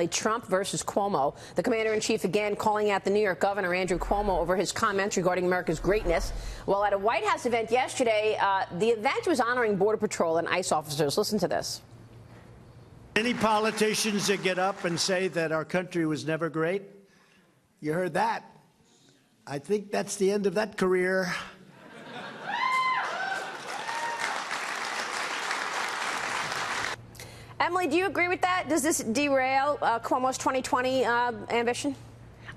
Trump versus Cuomo. The commander-in-chief again calling out the New York governor, Andrew Cuomo, over his comments regarding America's greatness. Well, at a White House event yesterday, the event was honoring Border Patrol and ICE officers. Listen to this. Any politicians that get up and say that our country was never great, you heard that. I think that's the end of that career. Emily, do you agree with that? Does this derail Cuomo's 2020 ambition?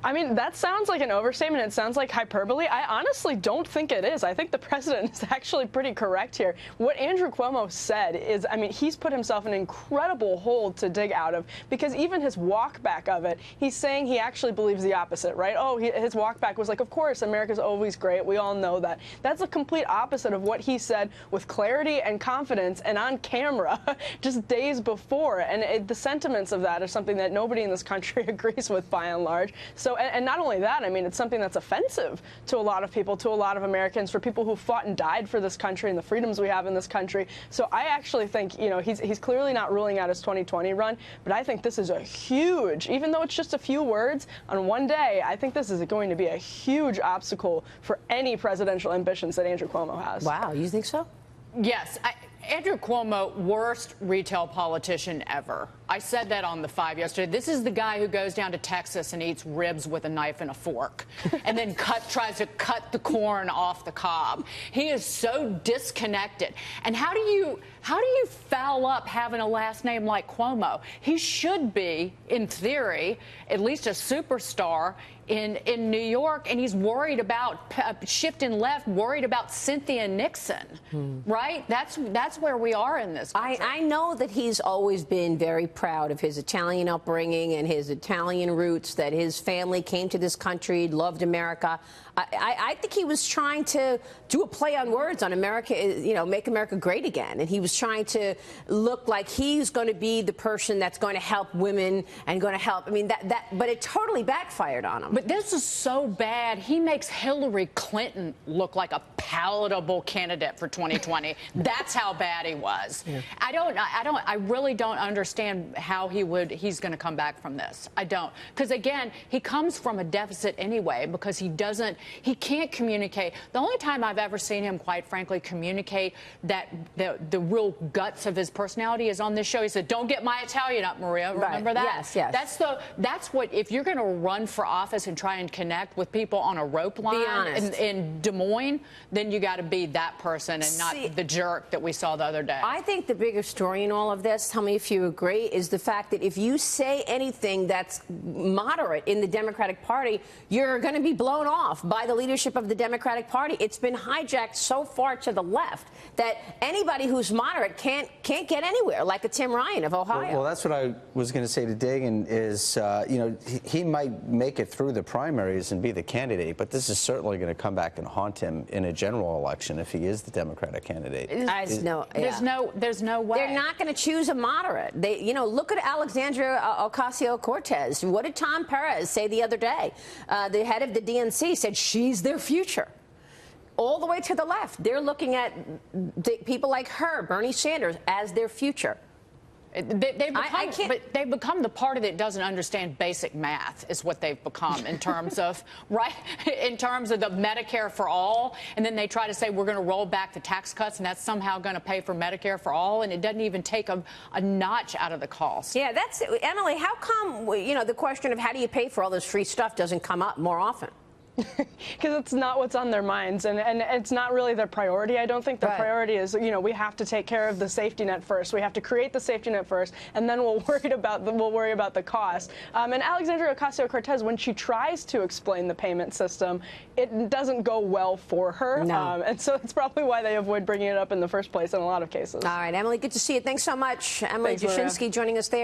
I mean, that sounds like an overstatement. It sounds like hyperbole. I honestly don't think it is. I think the president is actually pretty correct here. What Andrew Cuomo said is, I mean, he's put himself in an incredible hole to dig out of, because even his walk back of it, he's saying he actually believes the opposite, right? Oh, his walk back was like, of course, America's always great. We all know that. That's a complete opposite of what he said with clarity and confidence and on camera just days before. And the sentiments of that are something that nobody in this country agrees with by and large. So, and not only that, I mean, it's something that's offensive to a lot of people, to a lot of Americans, for people who fought and died for this country and the freedoms we have in this country. So I actually think, you know, he's clearly not ruling out his 2020 run, but I think this is a huge, even though it's just a few words on one day, I think this is going to be a huge obstacle for any presidential ambitions that Andrew Cuomo has. Wow, you think so? Yes. Andrew Cuomo, worst retail politician ever. I said that on The Five yesterday. This is the guy who goes down to Texas and eats ribs with a knife and a fork and then tries to cut the corn off the cob. He is so disconnected. And how do you foul up having a last name like Cuomo? He should be, in theory, at least a superstar in New York, and he's worried about shifting left, worried about Cynthia Nixon, right? That's where we are in this country. I know that he's always been very proud of his Italian upbringing and his Italian roots, that his family came to this country, loved America. I think he was trying to do a play on words on America, you know, make America great again. And he was trying to look like he's going to be the person that's going to help women and going to help. I mean, but it totally backfired on him. But this is so bad. He makes Hillary Clinton look like a palatable candidate for 2020. That's how bad he was. Yeah. I really don't understand how he's going to come back from this. I don't. Because again, he comes from a deficit anyway, because he can't communicate. The only time I've ever seen him, quite frankly, communicate that the real guts of his personality is on this show. He said, "Don't get my Italian up, Maria." Remember that? Yes, yes. That's what, if you're going to run for office and try and connect with people on a rope line in Des Moines, then you got to be that person and not the jerk that we saw the other day. I think the bigger story in all of this, tell me if you agree, is the fact that if you say anything that's moderate in the Democratic Party, you're going to be blown off by the leadership of the Democratic Party. It's been hijacked so far to the left that anybody who's moderate can't get anywhere, like a Tim Ryan of Ohio. Well, that's what I was going to say to Dagan is, you know, he might make it through the primaries and be the candidate, but this is certainly going to come back and haunt him in a general election if he is the Democratic candidate. There's no way. They're not going to choose a moderate. You know, look at Alexandria Ocasio-Cortez. What did Tom Perez say the other day? The head of the DNC said she's their future. All the way to the left, they're looking at people like her, Bernie Sanders, as their future. They've become the party that doesn't understand basic math, is what they've become in terms of in terms of the Medicare for all, and then they try to say we're going to roll back the tax cuts and that's somehow going to pay for Medicare for all, and it doesn't even take a notch out of the cost. Yeah, that's Emily. How come the question of how do you pay for all this free stuff doesn't come up more often? Because it's not what's on their minds, and it's not really their priority. I don't think their priority is, we have to take care of the safety net first. We have to create the safety net first, and then we'll worry about the cost. And Alexandria Ocasio-Cortez, when she tries to explain the payment system, it doesn't go well for her. No. And so that's probably why they avoid bringing it up in the first place in a lot of cases. All right, Emily, good to see you. Thanks so much. Emily Jashinsky joining us there.